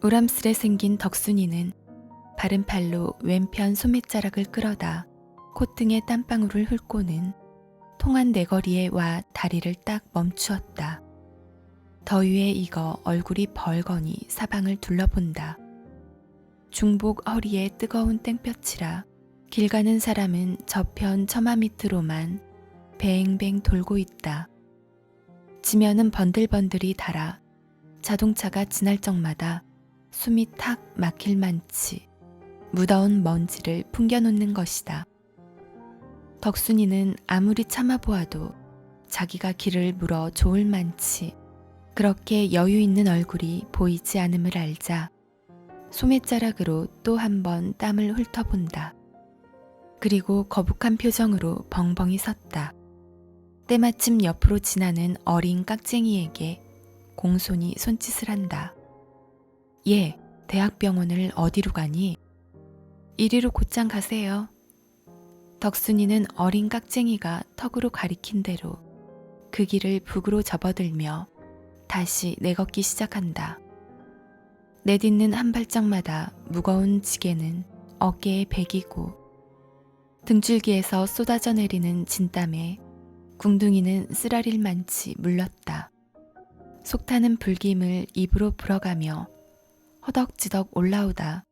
우람스레 생긴 덕순이는 바른팔로 왼편 소매자락을 끌어다 콧등에 땀방울을 훑고는 통한 내거리에 와 다리를 딱 멈추었다. 더위에 익어 얼굴이 벌거니 사방을 둘러본다. 중복 허리에 뜨거운 땡볕이라 길 가는 사람은 저편 처마 밑으로만 뱅뱅 돌고 있다. 지면은 번들번들이 달아 자동차가 지날 적마다 숨이 탁 막힐 만치 무더운 먼지를 풍겨놓는 것이다. 덕순이는 아무리 참아보아도 자기가 길을 물어 좋을 만치 그렇게 여유 있는 얼굴이 보이지 않음을 알자 소매자락으로 또 한 번 땀을 훑어본다. 그리고 거북한 표정으로 벙벙이 섰다. 때마침 옆으로 지나는 어린 깍쟁이에게 공손히 손짓을 한다. 예, 대학병원을 어디로 가니? 이리로 곧장 가세요. 덕순이는 어린 깍쟁이가 턱으로 가리킨 대로 그 길을 북으로 접어들며 다시 내걷기 시작한다. 내딛는 한 발짝마다 무거운 지게는 어깨에 배기고 등줄기에서 쏟아져 내리는 진땀에 궁둥이는 쓰라릴 만치 물렀다. 속타는 불김을 입으로 불어가며 허덕지덕 올라오다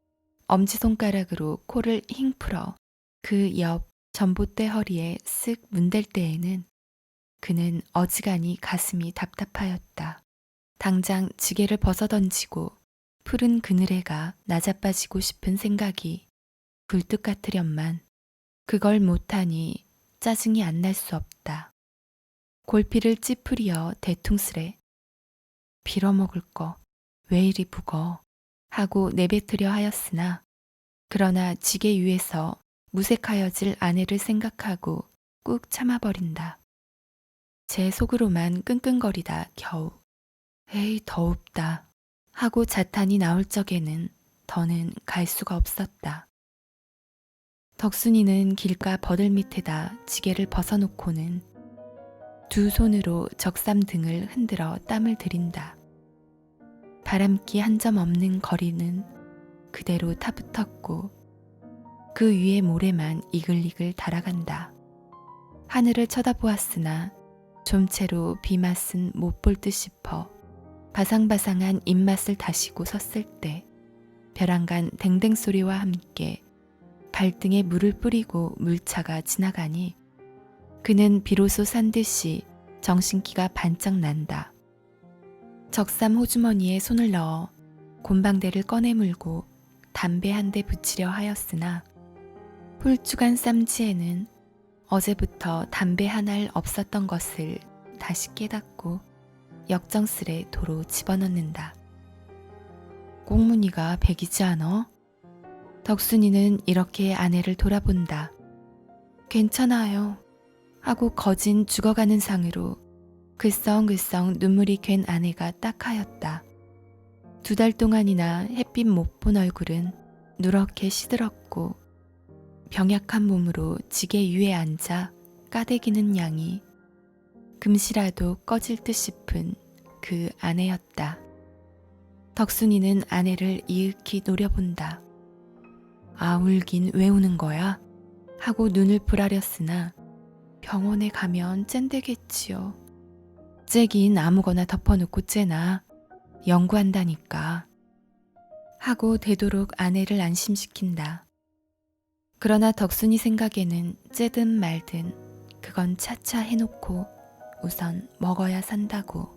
엄지손가락으로 코를 힝 풀어 그 옆 전봇대 허리에 쓱 문댈 때에는 그는 어지간히 가슴이 답답하였다. 당장 지게를 벗어던지고 푸른 그늘에가 낮아빠지고 싶은 생각이 굴뚝 같으련만 그걸 못하니 짜증이 안 날 수 없다. 골피를 찌푸리어 대퉁스레 빌어먹을 거 왜 이리 묵어 하고 내뱉으려 하였으나 그러나 지게 위에서 무색하여질 아내를 생각하고 꾹 참아버린다. 제 속으로만 끙끙거리다 겨우 에이 더웁다 하고 자탄이 나올 적에는 더는 갈 수가 없었다. 덕순이는 길가 버들 밑에다 지게를 벗어놓고는 두 손으로 적삼 등을 흔들어 땀을 들인다. 바람기 한 점 없는 거리는 그대로 타붙었고 그 위에 모래만 이글이글 달아간다. 하늘을 쳐다보았으나 좀채로 비맛은 못 볼 듯 싶어 바상바상한 입맛을 다시고 섰을 때 벼랑간 댕댕 소리와 함께 발등에 물을 뿌리고 물차가 지나가니 그는 비로소 산 듯이 정신기가 반짝 난다. 적삼 호주머니에 손을 넣어 곰방대를 꺼내 물고 담배 한 대 붙이려 하였으나 홀쭉한 쌈지에는 어제부터 담배 한 알 없었던 것을 다시 깨닫고 역정스레 도로 집어넣는다. 꽁무니가 백이지 않어? 덕순이는 이렇게 아내를 돌아본다. 괜찮아요 하고 거진 죽어가는 상으로 글썽글썽 눈물이 괜 아내가 딱 하였다. 2달 동안이나 햇빛 못 본 얼굴은 누렇게 시들었고 병약한 몸으로 지게 위에 앉아 까대기는 양이 금시라도 꺼질 듯 싶은 그 아내였다. 덕순이는 아내를 이윽히 노려본다. 아 울긴 왜 우는 거야? 하고 눈을 부라렸으나 병원에 가면 쨘되겠지요. 째긴 아무거나 덮어놓고 째나 연구한다니까 하고 되도록 아내를 안심시킨다. 그러나 덕순이 생각에는 째든 말든 그건 차차 해놓고 우선 먹어야 산다고.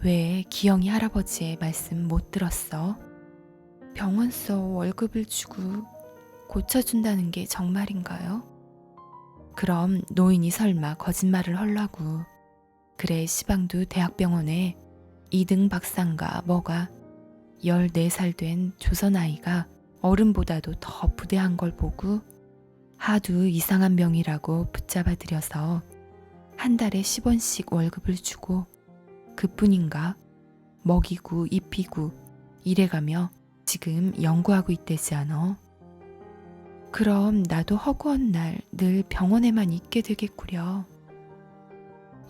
왜 기영이 할아버지의 말씀 못 들었어? 병원서 월급을 주고 고쳐준다는 게 정말인가요? 그럼 노인이 설마 거짓말을 헐라고. 그래 시방도 대학병원에 2등 박사인가 뭐가 14살 된 조선아이가 어른보다도 더 부대한 걸 보고 하도 이상한 병이라고 붙잡아들여서 한 달에 10원씩 월급을 주고 그뿐인가 먹이고 입히고 이래가며 지금 연구하고 있대지 않어? 그럼 나도 허구한 날 늘 병원에만 있게 되겠구려.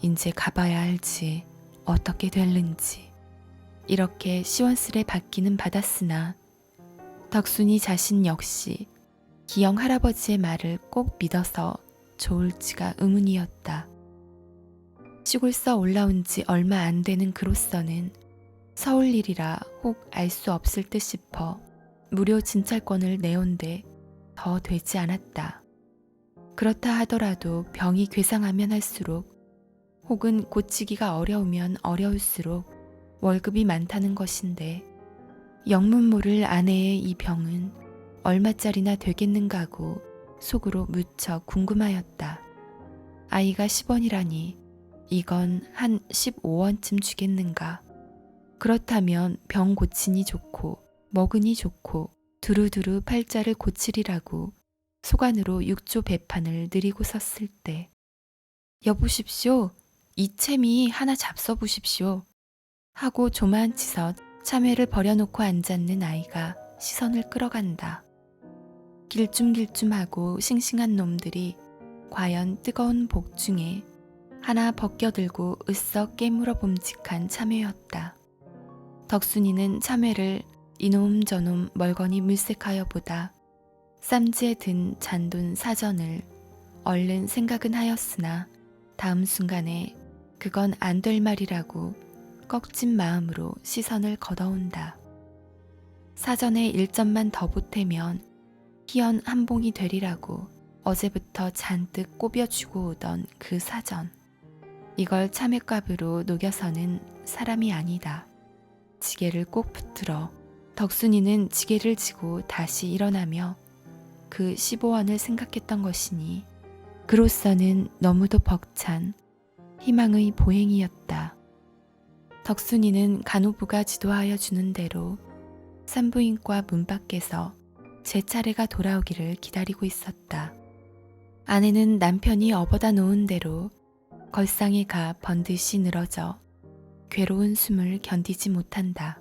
인제 가봐야 알지 어떻게 될는지. 이렇게 시원스레 받기는 받았으나 덕순이 자신 역시 기영 할아버지의 말을 꼭 믿어서 좋을지가 의문이었다. 시골서 올라온 지 얼마 안 되는 그로서는 서울 일이라 혹 알 수 없을 듯 싶어 무료 진찰권을 내온데 더 되지 않았다. 그렇다 하더라도 병이 괴상하면 할수록 혹은 고치기가 어려우면 어려울수록 월급이 많다는 것인데 영문 모를 아내의 이 병은 얼마짜리나 되겠는가고 속으로 무척 궁금하였다. 아이가 10원이라니 이건 한 15원쯤 주겠는가. 그렇다면 병 고치니 좋고 먹으니 좋고 두루두루 팔자를 고치리라고 소관으로 육조 배판을 느리고 섰을 때 여보십시오. 이 채미 하나 잡숴 보십시오. 하고 조만치서 참외를 버려놓고 앉았는 아이가 시선을 끌어간다. 길쭉길쭉하고 싱싱한 놈들이 과연 뜨거운 복 중에 하나 벗겨들고 으썩 깨물어 봄직한 참외였다. 덕순이는 참외를 이놈 저놈 멀거니 물색하여 보다 쌈지에 든 잔돈 사전을 얼른 생각은 하였으나 다음 순간에 그건 안 될 말이라고 꺾진 마음으로 시선을 걷어온다. 사전에 1점만 더 보태면 희연 한 봉이 되리라고 어제부터 잔뜩 꼬벼주고 오던 그 사전. 이걸 참외값으로 녹여서는 사람이 아니다. 지게를 꼭 붙들어 덕순이는 지게를 지고 다시 일어나며 그 15원을 생각했던 것이니 그로서는 너무도 벅찬 희망의 보행이었다. 덕순이는 간호부가 지도하여 주는 대로 산부인과 문 밖에서 제 차례가 돌아오기를 기다리고 있었다. 아내는 남편이 업어다 놓은 대로 걸상에 가 번듯이 늘어져 괴로운 숨을 견디지 못한다.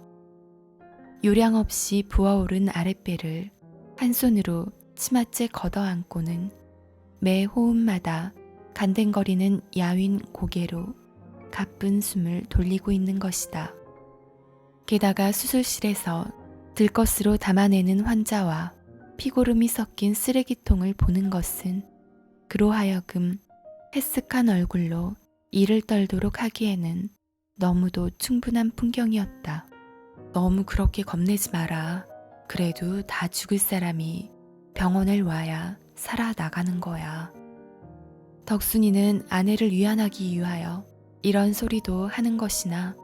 요량 없이 부어오른 아랫배를 한 손으로 치맛째 걷어안고는 매 호흡마다 간댕거리는 야윈 고개로 가쁜 숨을 돌리고 있는 것이다. 게다가 수술실에서 들것으로 담아내는 환자와 피고름이 섞인 쓰레기통을 보는 것은 그로 하여금 해쓱한 얼굴로 이를 떨도록 하기에는 너무도 충분한 풍경이었다. 너무 그렇게 겁내지 마라. 그래도 다 죽을 사람이 병원을 와야 살아나가는 거야. 덕순이는 아내를 위안하기 위하여 이런 소리도 하는 것이나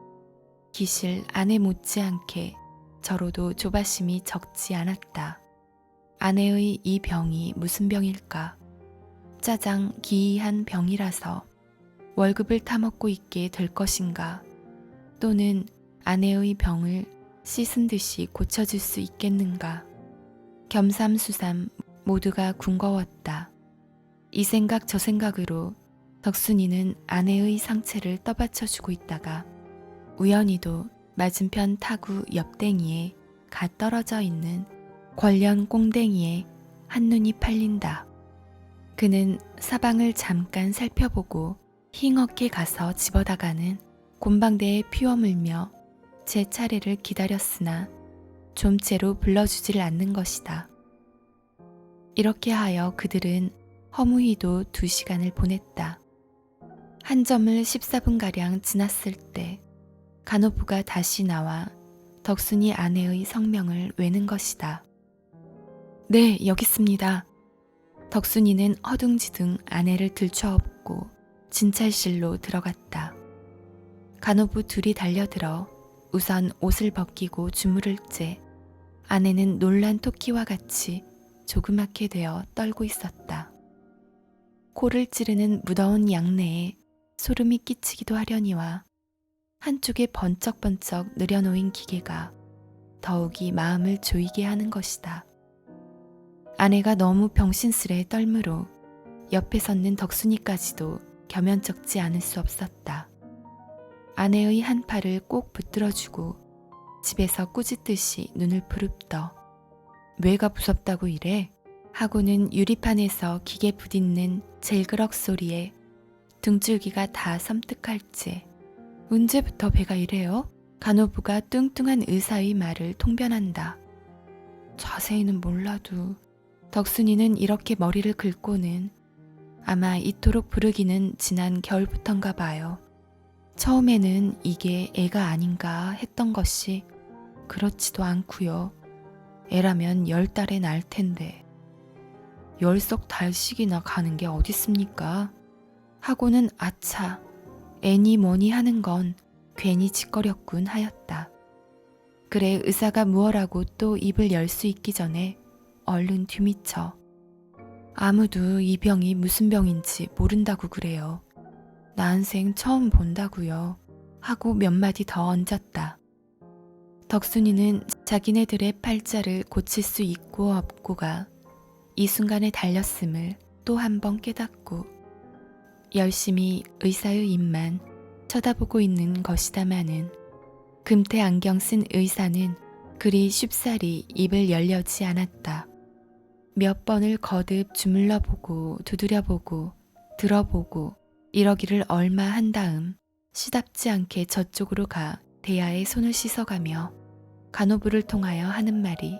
기실 아내 못지않게 저로도 조바심이 적지 않았다. 아내의 이 병이 무슨 병일까? 짜장 기이한 병이라서 월급을 타먹고 있게 될 것인가? 또는 아내의 병을 씻은 듯이 고쳐줄 수 있겠는가? 겸삼수삼 모두가 궁거웠다. 이 생각 저 생각으로 덕순이는 아내의 상체를 떠받쳐주고 있다가 우연히도 맞은편 타구 옆댕이에 가 떨어져 있는 권련 꽁댕이에 한눈이 팔린다. 그는 사방을 잠깐 살펴보고 힝없게 가서 집어다가는 곰방대에 피워물며 제 차례를 기다렸으나 좀채로 불러주질 않는 것이다. 이렇게 하여 그들은 허무히도 2시간을 보냈다. 한 점을 14분가량 지났을 때 간호부가 다시 나와 덕순이 아내의 성명을 외는 것이다. 네, 여기 있습니다. 덕순이는 허둥지둥 아내를 들쳐업고 진찰실로 들어갔다. 간호부 둘이 달려들어 우선 옷을 벗기고 주무를 째 아내는 놀란 토끼와 같이 조그맣게 되어 떨고 있었다. 코를 찌르는 무더운 양내에 소름이 끼치기도 하려니와 한쪽에 번쩍번쩍 느려놓인 기계가 더욱이 마음을 조이게 하는 것이다. 아내가 너무 병신스레 떨므로 옆에 섰는 덕순이까지도 겸연쩍지 않을 수 없었다. 아내의 한 팔을 꼭 붙들어주고 집에서 꾸짖듯이 눈을 부릅떠 뇌가 무섭다고 이래? 하고는 유리판에서 기계 부딪는 젤그럭 소리에 등줄기가 다 섬뜩할지 언제부터 배가 이래요? 간호부가 뚱뚱한 의사의 말을 통변한다. 자세히는 몰라도 덕순이는 이렇게 머리를 긁고는 아마 이토록 부르기는 지난 겨울부턴가 봐요. 처음에는 이게 애가 아닌가 했던 것이 그렇지도 않고요. 애라면 10달에 날 텐데 10석 달씩이나 가는 게 어딨습니까? 하고는 아차, 애니 뭐니 하는 건 괜히 짓거렸군 하였다. 그래 의사가 무어라고 또 입을 열 수 있기 전에 얼른 뒤미쳐. 아무도 이 병이 무슨 병인지 모른다고 그래요. 난생 처음 본다고요. 하고 몇 마디 더 얹었다. 덕순이는 자기네들의 팔자를 고칠 수 있고 없고가 이 순간에 달렸음을 또 한 번 깨닫고 열심히 의사의 입만 쳐다보고 있는 것이다마는 금태 안경 쓴 의사는 그리 쉽사리 입을 열려지 않았다. 몇 번을 거듭 주물러보고 두드려보고 들어보고 이러기를 얼마 한 다음 시답지 않게 저쪽으로 가 대야에 손을 씻어가며 간호부를 통하여 하는 말이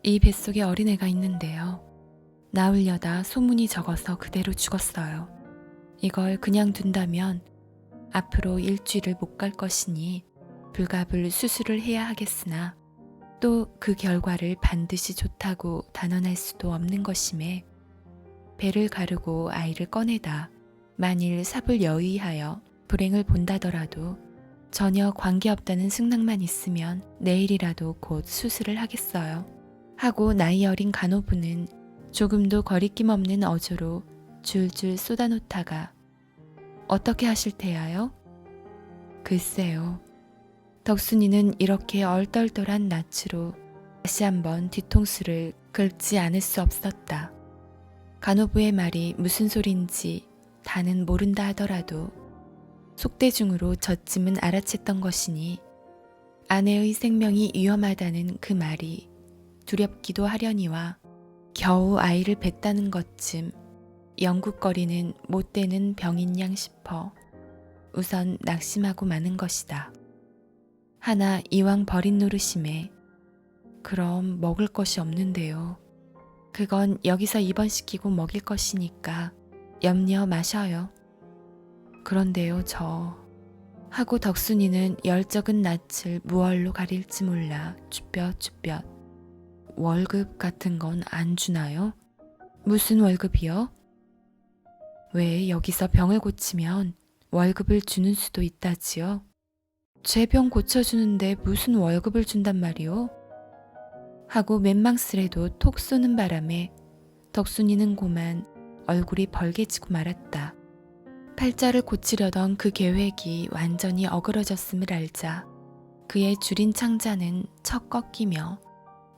이 뱃속에 어린애가 있는데요. 낳으려다 소문이 적어서 그대로 죽었어요. 이걸 그냥 둔다면 앞으로 일주일을 못 갈 것이니 불갑을 수술을 해야 하겠으나 또 그 결과를 반드시 좋다고 단언할 수도 없는 것임에 배를 가르고 아이를 꺼내다 만일 삽을 여의하여 불행을 본다더라도 전혀 관계없다는 승낙만 있으면 내일이라도 곧 수술을 하겠어요. 하고 나이 어린 간호부는 조금도 거리낌 없는 어조로 줄줄 쏟아놓다가 어떻게 하실 테야요? 글쎄요. 덕순이는 이렇게 얼떨떨한 낯으로 다시 한번 뒤통수를 긁지 않을 수 없었다. 간호부의 말이 무슨 소린지 다는 모른다 하더라도 속대중으로 저쯤은 알아챘던 것이니 아내의 생명이 위험하다는 그 말이 두렵기도 하려니와 겨우 아이를 뱄다는 것쯤 영국거리는 못되는 병인 양 싶어 우선 낙심하고 마는 것이다. 하나 이왕 버린 노릇임에 그럼 먹을 것이 없는데요. 그건 여기서 입원시키고 먹일 것이니까 염려 마셔요. 그런데요 저 하고 덕순이는 열적은 낯을 무얼로 가릴지 몰라 쭈뼛쭈뼛 월급 같은 건 안 주나요? 무슨 월급이요? 왜 여기서 병을 고치면 월급을 주는 수도 있다지요? 제 병 고쳐주는데 무슨 월급을 준단 말이오? 하고 맨망스레도 톡 쏘는 바람에 덕순이는 고만 얼굴이 벌개지고 말았다. 팔자를 고치려던 그 계획이 완전히 어그러졌음을 알자 그의 줄인 창자는 척 꺾이며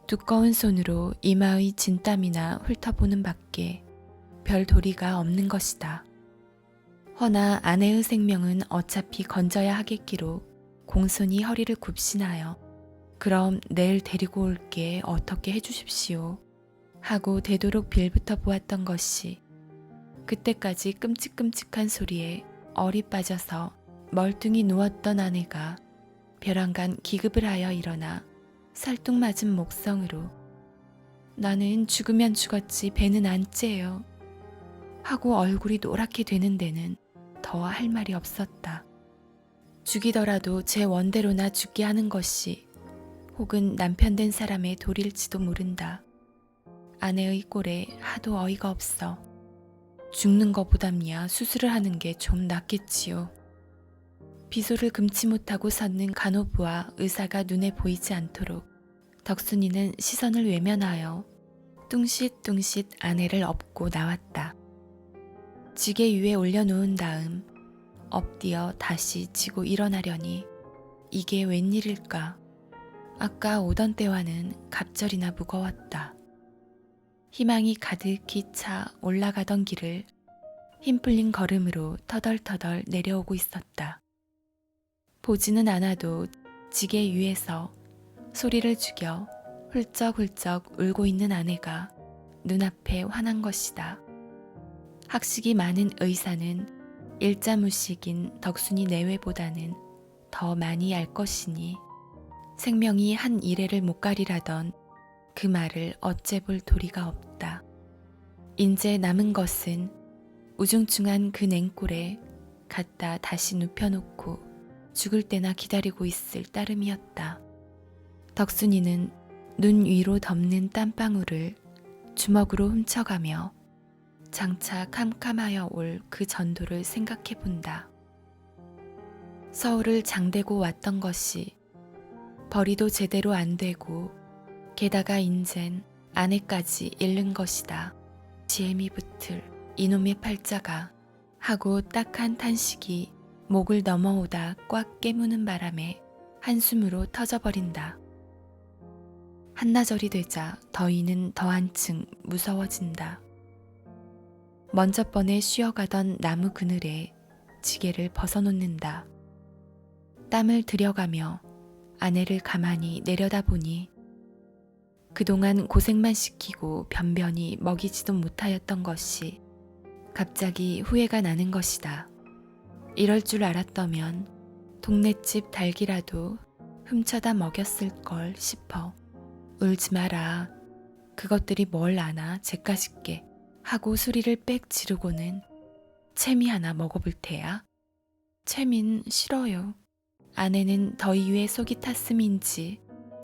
두꺼운 손으로 이마의 진땀이나 훑어보는 밖에 별 도리가 없는 것이다. 허나 아내의 생명은 어차피 건져야 하겠기로 공손히 허리를 굽신하여 그럼 내일 데리고 올게 어떻게 해주십시오 하고 되도록 빌부터 보았던 것이 그때까지 끔찍끔찍한 소리에 얼이 빠져서 멀뚱히 누웠던 아내가 벼랑간 기급을 하여 일어나 살뚱맞은 목성으로 나는 죽으면 죽었지 배는 안 째요 하고 얼굴이 노랗게 되는 데는 더 할 말이 없었다. 죽이더라도 제 원대로나 죽게 하는 것이 혹은 남편 된 사람의 도리일지도 모른다. 아내의 꼴에 하도 어이가 없어 죽는 것보담야 수술을 하는 게 좀 낫겠지요. 비소를 금치 못하고 섰는 간호부와 의사가 눈에 보이지 않도록 덕순이는 시선을 외면하여 뚱싯뚱싯 아내를 업고 나왔다. 지게 위에 올려놓은 다음 엎디어 다시 지고 일어나려니 이게 웬일일까? 아까 오던 때와는 갑절이나 무거웠다. 희망이 가득히 차 올라가던 길을 힘 풀린 걸음으로 터덜터덜 내려오고 있었다. 보지는 않아도 지게 위에서 소리를 죽여 훌쩍훌쩍 울고 있는 아내가 눈앞에 환한 것이다. 학식이 많은 의사는 일자무식인 덕순이 내외보다는 더 많이 알 것이니 생명이 한 이래를 못 가리라던 그 말을 어째 볼 도리가 없다. 인제 남은 것은 우중충한 그 냉골에 갖다 다시 눕혀놓고 죽을 때나 기다리고 있을 따름이었다. 덕순이는 눈 위로 덮는 땀방울을 주먹으로 훔쳐가며 장차 캄캄하여 올 그 전도를 생각해 본다. 서울을 장대고 왔던 것이 벌이도 제대로 안 되고 게다가 인젠 아내까지 잃는 것이다. 지혜미 붙을 이놈의 팔자가 하고 딱한 탄식이 목을 넘어오다 꽉 깨무는 바람에 한숨으로 터져버린다. 한나절이 되자 더위는 더 한층 무서워진다. 먼저 번에 쉬어가던 나무 그늘에 지게를 벗어놓는다. 땀을 들여가며 아내를 가만히 내려다보니 그동안 고생만 시키고 변변히 먹이지도 못하였던 것이 갑자기 후회가 나는 것이다. 이럴 줄 알았더면 동네집 닭이라도 훔쳐다 먹였을 걸 싶어. 울지 마라. 그것들이 뭘 아나 쟤까짓게 하고 소리를 빽 지르고는 채미 하나 먹어볼 테야. 채민 싫어요. 아내는 더위에 속이 탔음인지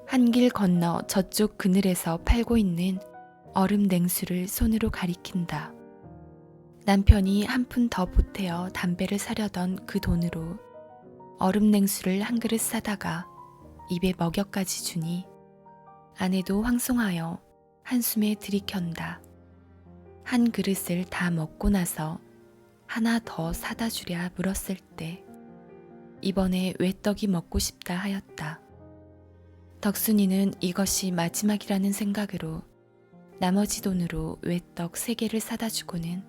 한 길 건너 저쪽 그늘에서 팔고 있는 얼음 냉수를 손으로 가리킨다. 남편이 한 푼 더 보태어 담배를 사려던 그 돈으로 얼음 냉수를 한 그릇 사다가 입에 먹여까지 주니 아내도 황송하여 한숨에 들이켠다. 한 그릇을 다 먹고 나서 하나 더 사다 주랴 물었을 때 이번에 왜 떡이 먹고 싶다 하였다. 덕순이는 이것이 마지막이라는 생각으로 나머지 돈으로 외떡 3개를 사다 주고는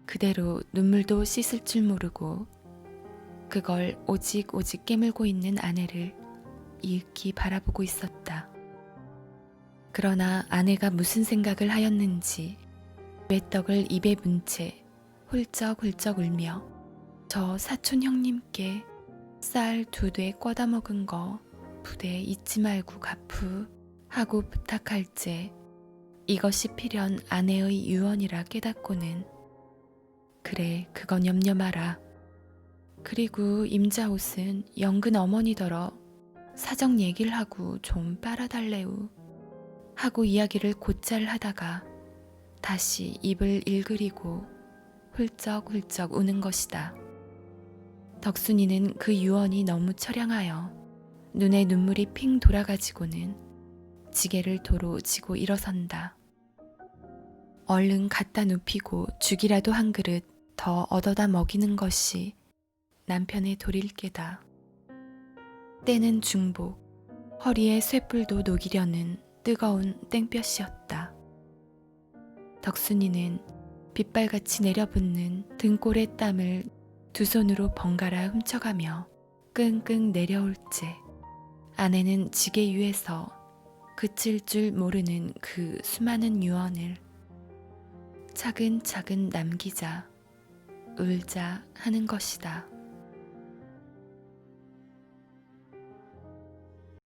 그대로 눈물도 씻을 줄 모르고 그걸 오직 깨물고 있는 아내를 이윽기 바라보고 있었다. 그러나 아내가 무슨 생각을 하였는지 외떡을 입에 문 채 훌쩍훌쩍 울며 저 사촌 형님께 쌀 2대 꿔다 먹은 거 부대 잊지 말고 갚으 하고 부탁할제 이것이 필연 아내의 유언이라 깨닫고는 그래 그건 염려 마라. 그리고 임자 옷은 영근 어머니더러 사정 얘기를 하고 좀 빨아달래우 하고 이야기를 곧잘 하다가 다시 입을 일그리고 훌쩍훌쩍 우는 것이다. 덕순이는 그 유언이 너무 처량하여 눈에 눈물이 핑 돌아가지고는 지게를 도로 지고 일어선다. 얼른 갖다 눕히고 죽이라도 한 그릇 더 얻어다 먹이는 것이 남편의 도리일 게다. 때는 중복, 허리에 쇠뿔도 녹이려는 뜨거운 땡볕이었다. 덕순이는 빗발같이 내려붙는 등골의 땀을 두 손으로 번갈아 훔쳐가며 끙끙 내려올째 아내는 지게 위에서 그칠 줄 모르는 그 수많은 유언을 차근차근 남기자 울자 하는 것이다.